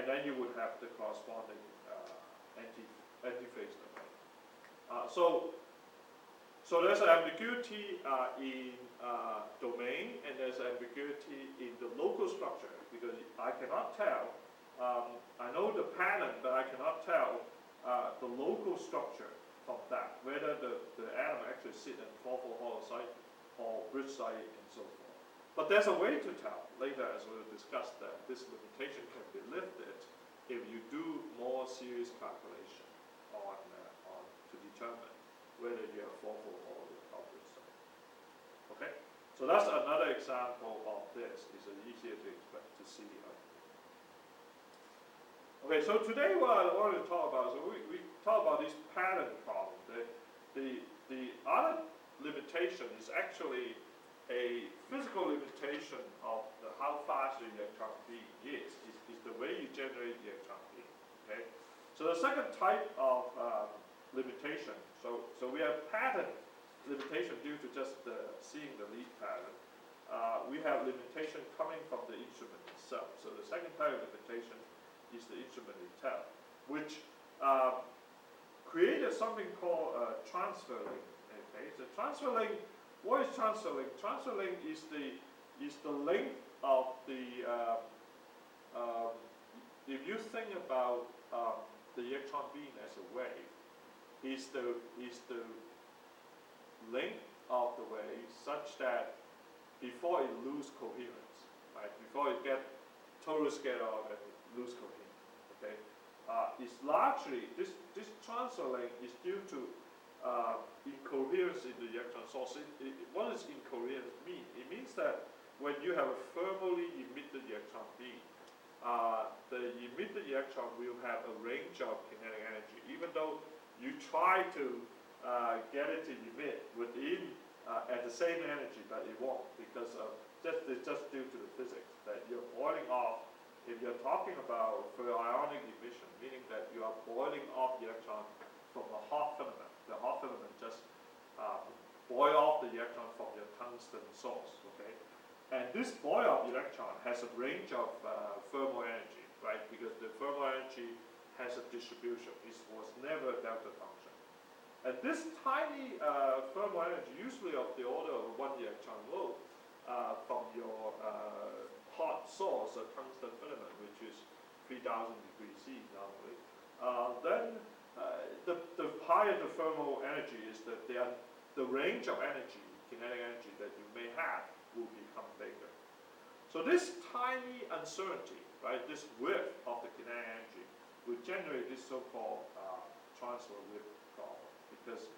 then you would have the corresponding anti-phase domain. So there's an ambiguity in domain, and there's ambiguity in the local structure, because I cannot tell, I know the pattern, but I cannot tell the local structure from that, whether the atom actually sit in 4-4 hollow site or bridge site and so forth. But there's a way to tell later, as we'll discuss, that this limitation can be lifted if you do more serious calculation on to determine whether you have 4-4 hollow or bridge site. Okay, so that's another example of this. It's easier to expect to see. Okay, so today what I want to talk about, so we talk about this pattern problem. The other limitation is actually a physical limitation of how fast the electron beam is the way you generate the electron beam. Okay, so the second type of limitation. So we have pattern limitation due to just seeing the lead pattern. We have limitation coming from the instrument itself. So the second type of limitation is the instrument itself, which created something called transfer link. Okay, so transfer link. What is transfer link? Transfer link is the length of the. If you think about the electron beam as a wave, is the length of the wave such that before it lose coherence, right? Before it get total scatter out and lose coherence, okay? It's largely this transfer length is due to incoherence in the electron source. What does incoherence mean? It means that when you have a thermally emitted electron beam, the emitted electron will have a range of kinetic energy, even though you try to get it to emit within at the same energy, but it won't, because it's just due to the physics that you're boiling off. If you're talking about ferrionic emission, meaning that you are boiling off the electron from a hot filament, the hot filament just boil off the electron from your tungsten source, okay? And this boil off electron has a range of thermal energy, right? Because the thermal energy has a distribution. It was never a delta function. And this tiny thermal energy, usually of the order of 1 electron volt from your hot source, a tungsten filament, which is 3,000 degrees C normally, then the higher the thermal energy is, the range of energy, kinetic energy that you may have will become bigger. So this tiny uncertainty, right, this width of the kinetic energy will generate this so-called transfer width problem. Because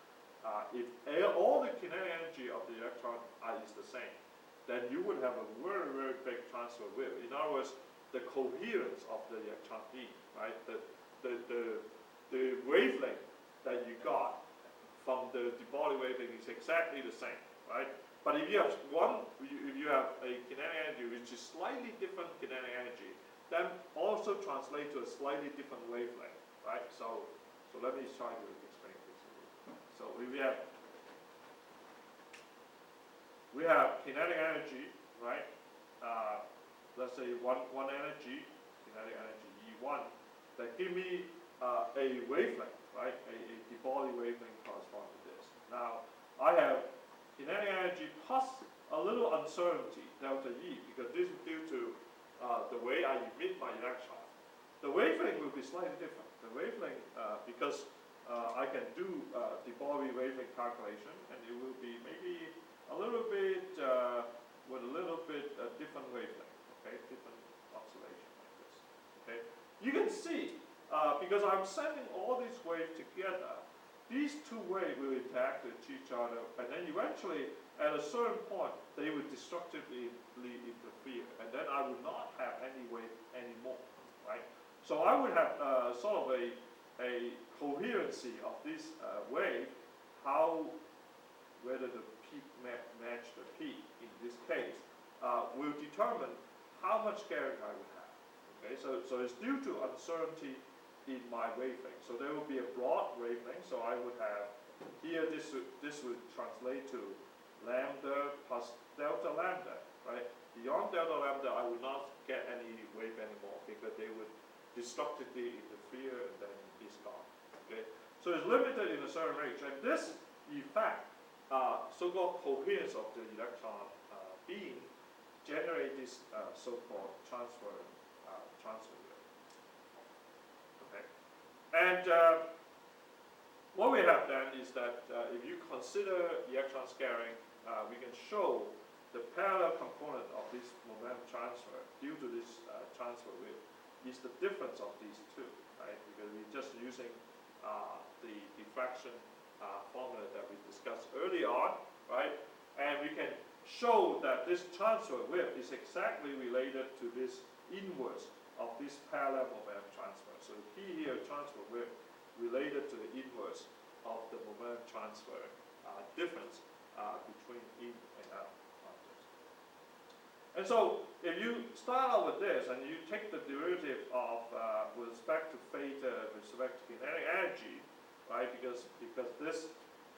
if all the kinetic energy of the electron is the same, then you would have a very, very big transfer width. In other words, the coherence of the electron beam, right, the wavelength that you got from the de Broglie wavelength is exactly the same, right? But if you have a kinetic energy which is slightly different kinetic energy, then also translate to a slightly different wavelength, right? So let me try to explain this. So we have kinetic energy, right? Let's say one energy, kinetic energy E1, that give me a wavelength, right? A de Broglie wavelength corresponds to this. Now I have kinetic energy plus a little uncertainty, delta E, because this is due to the way I emit my electron. The wavelength will be slightly different. The wavelength, because I can do de Broglie wavelength calculation, and it will be maybe a little bit with a little bit different wavelength, okay, different oscillation like this. Okay, you can see because I'm sending all these waves together, these two waves will interact with each other, and then eventually, at a certain point, they will destructively interfere, and then I will not have any wave anymore, right? So I would have sort of a coherency of this wave, whether the peak match the peak in this case, will determine how much scattering I would have. Okay, so it's due to uncertainty in my wavelength. So there will be a broad wavelength. So I would have here this would translate to lambda plus delta lambda, right? Beyond delta lambda, I would not get any wave anymore because they would destructively interfere, and then it's gone. Okay, so it's limited in a certain range, and this effect, so-called coherence of the electron beam, generate this so-called transfer wave. Okay, and what we have then is that if you consider electron scattering, we can show the parallel component of this momentum transfer due to this transfer wave is the difference of these two, right? Because we're just using the diffraction formula that we discussed early on, right? And we can show that this transfer wave is exactly related to this inverse of this parallel momentum transfer. So the key here, transfer wave, related to the inverse of the momentum transfer difference between in and out objects. And so if you start out with this and you take the derivative of with respect to theta with respect to kinetic energy, right? Because this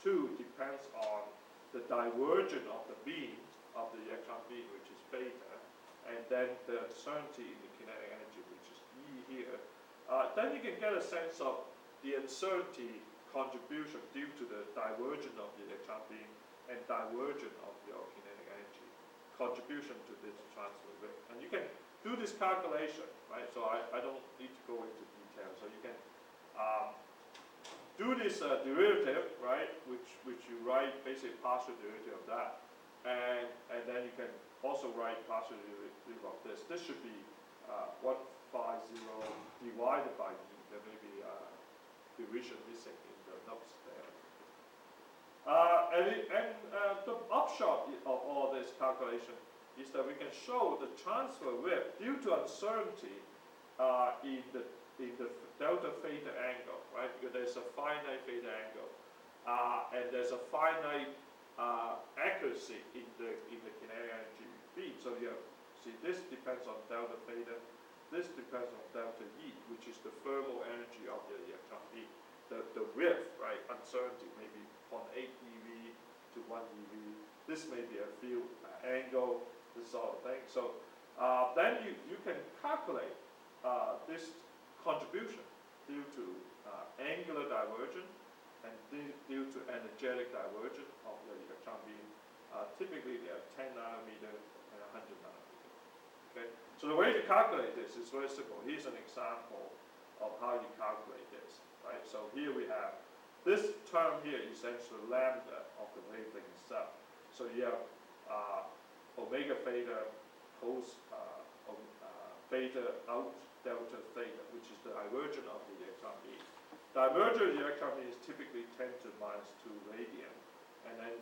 too depends on the divergence of the beam of the electron beam, which is theta, and then the uncertainty in the kinetic energy, which is E here. Then you can get a sense of the uncertainty contribution due to the divergence of the electron beam and divergence of your kinetic energy contribution to this transfer wave. And you can do this calculation, right? So I don't need to go into detail. So you can do this derivative, right? Which you write basically partial derivative of that, and then you can also write partial derivative of this. This should be 150 divided by E. There may be division missing in the notes there. And the upshot of all this calculation is that we can show the transfer wave due to uncertainty in the delta theta angle, right? Because there's a finite theta angle, and there's a finite accuracy in the kinetic energy beam. So you have, see, this depends on delta theta. This depends on delta E, which is the thermal energy of the electron beam. The width, right, uncertainty may be 0.8 eV to 1 eV. This may be a field angle, this sort of thing. So then you can calculate this contribution due to angular divergence and due to energetic divergence of the electron beam. Typically, they are 10 nanometer and 100 nanometer. Okay? So the way to calculate this is very simple. Here's an example of how you calculate this. Right? So here we have this term here is essentially lambda of the wavelength itself. So you have omega theta cos theta out delta theta, which is the divergence of the electron beam. Divergence of the electron beam is typically 10 to the minus 2 radian, and then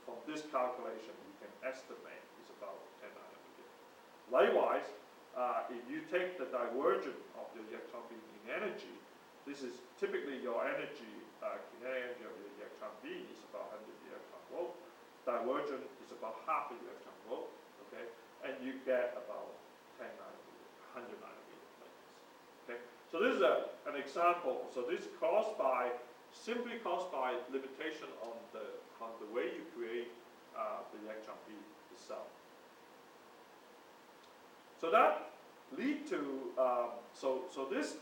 from this calculation you can estimate it's about 10 nanometer. Likewise, if you take the divergence of the electron beam in energy, this is typically your energy, kinetic energy of the electron beam is about 100 electron volt. Divergence is about half a electron volt, okay? And you get about 10 nanometer, 100 nanometer like this, okay? So this is an example. So this is simply caused by limitation on the way you create the electron beam itself. So that lead to, so what is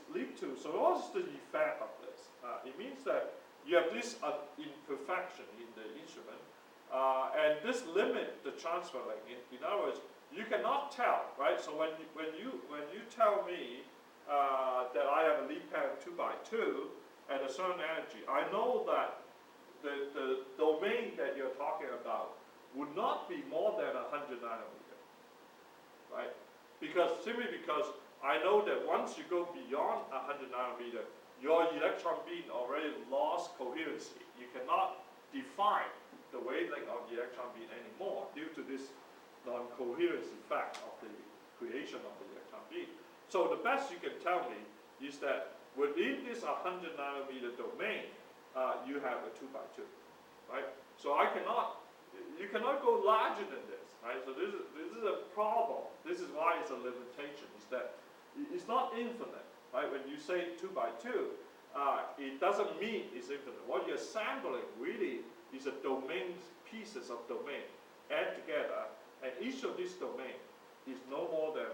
the effect of this? It means that you have this imperfection in the instrument, and this limit the transfer length. In other words, you cannot tell, right? So when you tell me that I have a lead pattern 2x2 at a certain energy, I know that the domain that you're talking about would not be more than 100 nanometer, right? Simply because I know that once you go beyond 100 nanometer, your electron beam already lost coherency. You cannot define the wavelength of the electron beam anymore due to this non-coherence effect of the creation of the electron beam. So the best you can tell me is that within this 100 nanometer domain, you have a 2x2, right? So you cannot go larger than this. Right? So this is a problem. This is why it's a limitation. Is that it's not infinite. Right? When you say 2x2, it doesn't mean it's infinite. What you're sampling really is a pieces of domain add together, and each of these domains is no more than